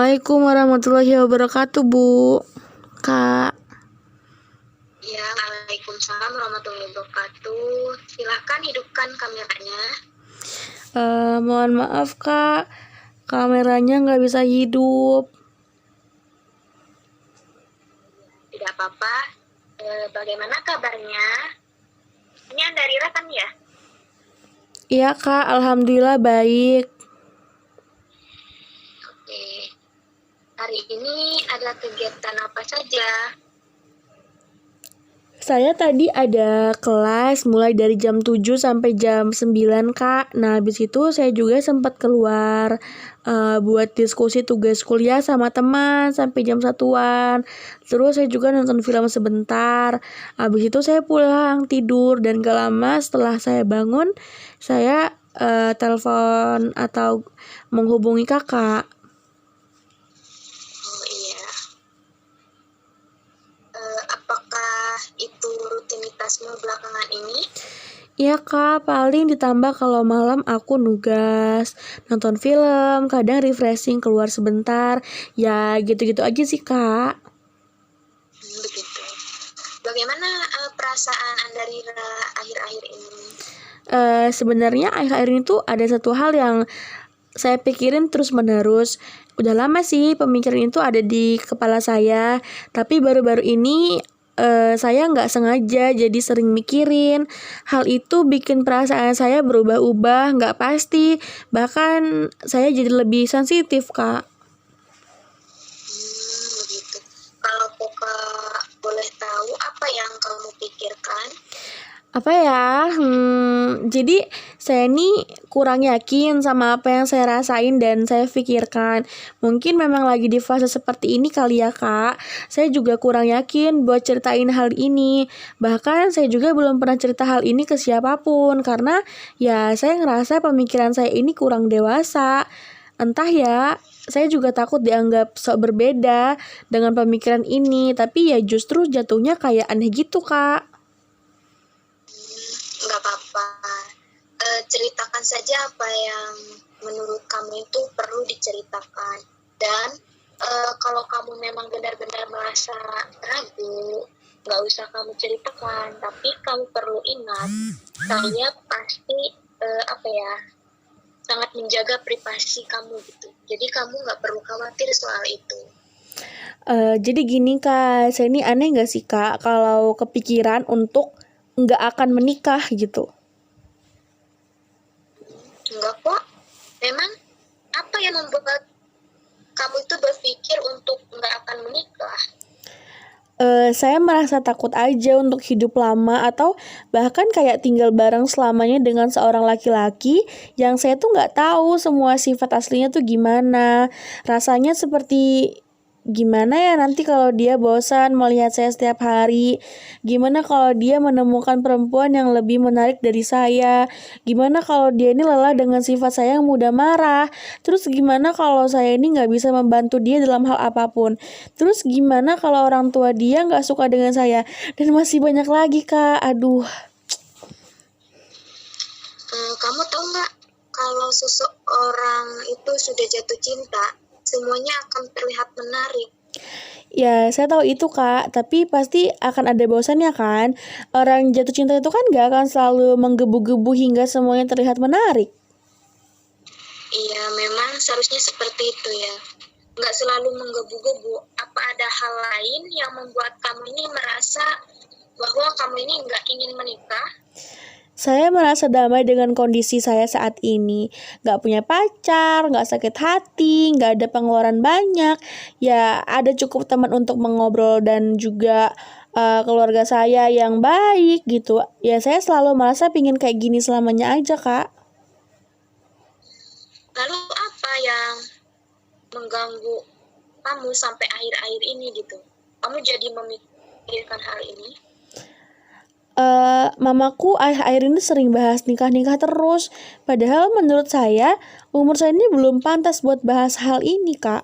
Assalamualaikum warahmatullahi wabarakatuh, Bu. Kak. Ya, Waalaikumsalam warahmatullahi wabarakatuh. Silahkan hidupkan kameranya. Mohon maaf, Kak. Kameranya nggak bisa hidup. Tidak apa-apa. Bagaimana kabarnya? Ini Anda Rira kan ya? Iya, Kak. Alhamdulillah baik. Oke. Hari ini ada kegiatan apa saja? Saya tadi ada kelas mulai dari jam 7 sampai jam 9, Kak. Nah, habis itu saya juga sempat keluar buat diskusi tugas kuliah sama teman sampai jam 1-an. Terus saya juga nonton film sebentar. Habis itu saya pulang tidur dan gak lama setelah saya bangun, saya telepon atau menghubungi Kakak. Oh iya. Apakah itu rutinitasmu belakangan ini? Iya, Kak, paling ditambah kalau malam aku nugas, nonton film, kadang refreshing keluar sebentar. Ya gitu-gitu aja sih, Kak. Begitu. Bagaimana perasaan Anda Rira akhir-akhir ini? Sebenarnya akhir-akhir ini tuh ada satu hal yang saya pikirin terus-menerus. Udah lama sih pemikiran itu ada di kepala saya, tapi baru-baru ini saya nggak sengaja jadi sering mikirin. Hal itu bikin perasaan saya berubah-ubah, nggak pasti. Bahkan saya jadi lebih sensitif, Kak. Begitu. Kalau Kakak boleh tahu apa yang kamu pikirkan? Apa ya? Jadi saya nih kurang yakin sama apa yang saya rasain dan saya pikirkan. Mungkin memang lagi di fase seperti ini kali ya, Kak. Saya juga kurang yakin buat ceritain hal ini. Bahkan saya juga belum pernah cerita hal ini ke siapapun karena ya saya ngerasa pemikiran saya ini kurang dewasa. Entah ya, saya juga takut dianggap sok berbeda dengan pemikiran ini, tapi ya justru jatuhnya kayak aneh gitu, Kak. Nggak apa-apa. Ceritakan saja apa yang menurut kamu itu perlu diceritakan. Dan kalau kamu memang benar-benar merasa ragu, nggak usah kamu ceritakan. Tapi kamu perlu ingat, saya pasti sangat menjaga privasi kamu gitu. Jadi kamu nggak perlu khawatir soal itu. Jadi gini, Kak, saya ini aneh gak sih, Kak, kalau kepikiran untuk nggak akan menikah gitu? Enggak kok. Memang apa yang membuat kamu itu berpikir untuk nggak akan menikah? Saya merasa takut aja untuk hidup lama atau bahkan kayak tinggal bareng selamanya dengan seorang laki-laki yang saya tuh nggak tahu semua sifat aslinya tuh gimana. Rasanya seperti gimana ya nanti kalau dia bosan melihat saya setiap hari? Gimana kalau dia menemukan perempuan yang lebih menarik dari saya? Gimana kalau dia ini lelah dengan sifat saya yang mudah marah? Terus gimana kalau saya ini nggak bisa membantu dia dalam hal apapun? Terus gimana kalau orang tua dia nggak suka dengan saya? Dan masih banyak lagi, Kak. Aduh. Kamu tahu nggak kalau seseorang itu sudah jatuh cinta, semuanya akan terlihat menarik. Ya, saya tahu itu, Kak. Tapi pasti akan ada bosannya kan? Orang jatuh cinta itu kan nggak akan selalu menggebu-gebu hingga semuanya terlihat menarik. Iya, memang seharusnya seperti itu ya. Nggak selalu menggebu-gebu. Apa ada hal lain yang membuat kamu ini merasa bahwa kamu ini nggak ingin menikah? Saya merasa damai dengan kondisi saya saat ini. Gak punya pacar, gak sakit hati, gak ada pengeluaran banyak. Ya, ada cukup teman untuk mengobrol dan juga keluarga saya yang baik gitu. Ya, saya selalu merasa pingin kayak gini selamanya aja, Kak. Lalu apa yang mengganggu kamu sampai akhir-akhir ini gitu? Kamu jadi memikirkan hal ini? Mamaku akhir-akhir ini sering bahas nikah-nikah terus. Padahal menurut saya, umur saya ini belum pantas buat bahas hal ini, Kak.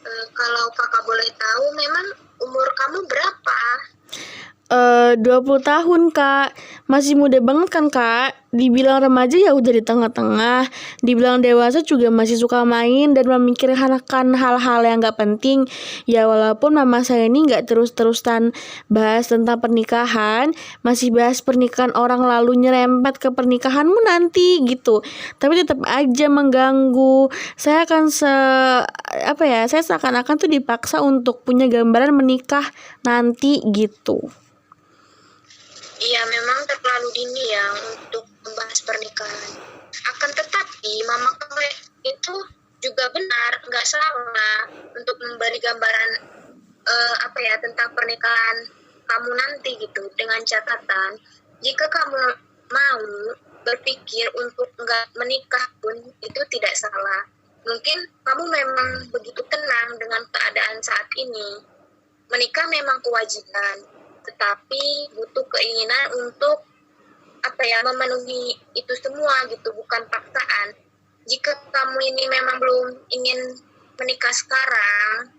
Kalau kakak boleh tahu, memang umur kamu berapa? 20 tahun, Kak. Masih muda banget kan, Kak? Dibilang remaja ya udah di tengah-tengah, dibilang dewasa juga masih suka main dan memikirkan hal-hal yang gak penting. Ya walaupun mama saya ini gak terus-terusan bahas tentang pernikahan, masih bahas pernikahan orang lalu nyerempet ke pernikahanmu nanti gitu. Tapi tetap aja mengganggu. Saya akan saya seakan-akan tuh dipaksa untuk punya gambaran menikah nanti gitu. Iya, memang terlalu dini ya untuk membahas pernikahan. Akan tetapi, mama kamu itu juga benar, nggak salah untuk memberi gambaran tentang pernikahan kamu nanti gitu. Dengan catatan, jika kamu mau berpikir untuk nggak menikah pun itu tidak salah. Mungkin kamu memang begitu tenang dengan keadaan saat ini. Menikah memang kewajiban, tetapi butuh keinginan untuk memenuhi itu semua gitu, bukan paksaan. Jika kamu ini memang belum ingin menikah sekarang,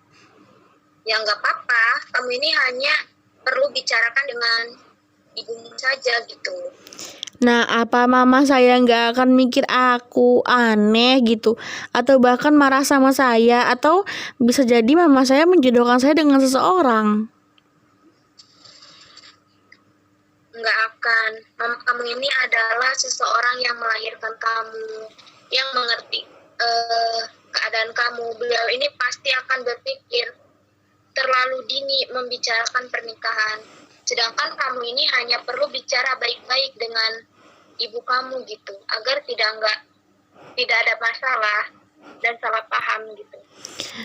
ya nggak apa-apa. Kamu ini hanya perlu bicarakan dengan ibumu saja gitu. Nah, apa mama saya nggak akan mikir aku aneh gitu, atau bahkan marah sama saya, atau bisa jadi mama saya menjodohkan saya dengan seseorang? Nggak akan. Mama kamu ini adalah seseorang yang melahirkan kamu, yang mengerti keadaan kamu. Beliau ini pasti akan berpikir terlalu dini membicarakan pernikahan. Sedangkan kamu ini hanya perlu bicara baik-baik dengan ibu kamu gitu, agar tidak ada masalah dan salah paham gitu.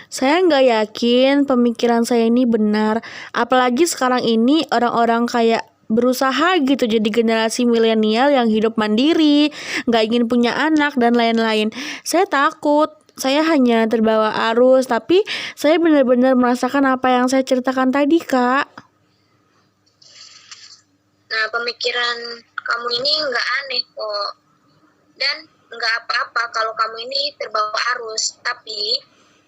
Saya nggak yakin pemikiran saya ini benar, apalagi sekarang ini orang-orang kayak berusaha gitu jadi generasi milenial yang hidup mandiri, nggak ingin punya anak dan lain-lain. Saya takut, saya hanya terbawa arus, tapi saya benar-benar merasakan apa yang saya ceritakan tadi, Kak. Nah, pemikiran kamu ini nggak aneh kok, dan nggak apa-apa kalau kamu ini terbawa arus, tapi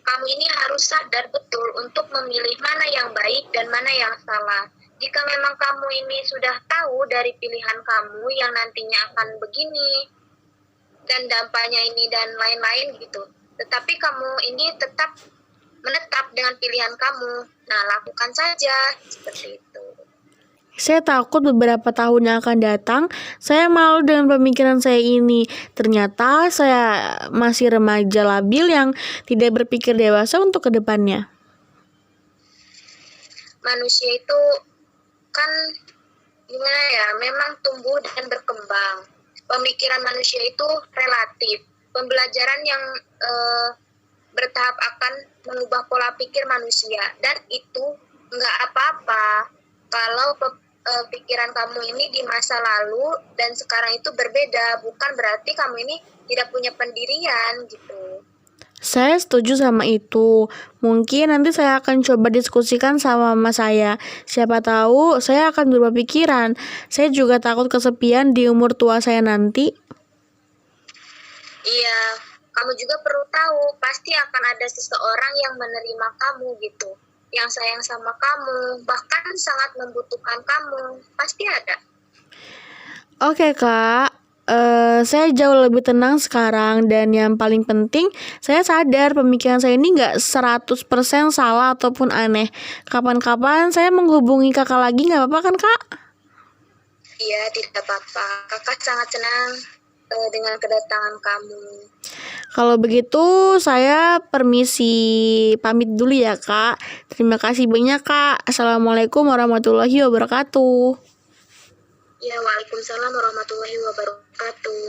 kamu ini harus sadar betul untuk memilih mana yang baik dan mana yang salah. Jika memang kamu ini sudah tahu dari pilihan kamu yang nantinya akan begini dan dampaknya ini dan lain-lain gitu, tetapi kamu ini tetap menetap dengan pilihan kamu, nah lakukan saja seperti itu. Saya takut beberapa tahun yang akan datang, saya malu dengan pemikiran saya ini. Ternyata saya masih remaja labil yang tidak berpikir dewasa untuk kedepannya. Manusia itu kan gimana ya, memang tumbuh dan berkembang. Pemikiran manusia itu relatif. Pembelajaran yang bertahap akan mengubah pola pikir manusia, dan itu nggak apa-apa kalau pikiran kamu ini di masa lalu dan sekarang itu berbeda. Bukan berarti kamu ini tidak punya pendirian gitu. Saya setuju sama itu. Mungkin nanti saya akan coba diskusikan sama mama saya. Siapa tahu saya akan berubah pikiran. Saya juga takut kesepian di umur tua saya nanti. Iya, kamu juga perlu tahu pasti akan ada seseorang yang menerima kamu gitu, yang sayang sama kamu, bahkan sangat membutuhkan kamu. Pasti ada. Oke, Kak. Saya jauh lebih tenang sekarang, dan yang paling penting saya sadar pemikiran saya ini gak 100% salah ataupun aneh. Kapan-kapan saya menghubungi kakak lagi, gak apa-apa kan, Kak? Iya, tidak apa-apa. Kakak sangat senang dengan kedatangan kamu. Kalau begitu saya permisi pamit dulu ya, Kak. Terima kasih banyak, Kak. Assalamualaikum warahmatullahi wabarakatuh. Ya, waalaikumsalam warahmatullahi wabarakatuh.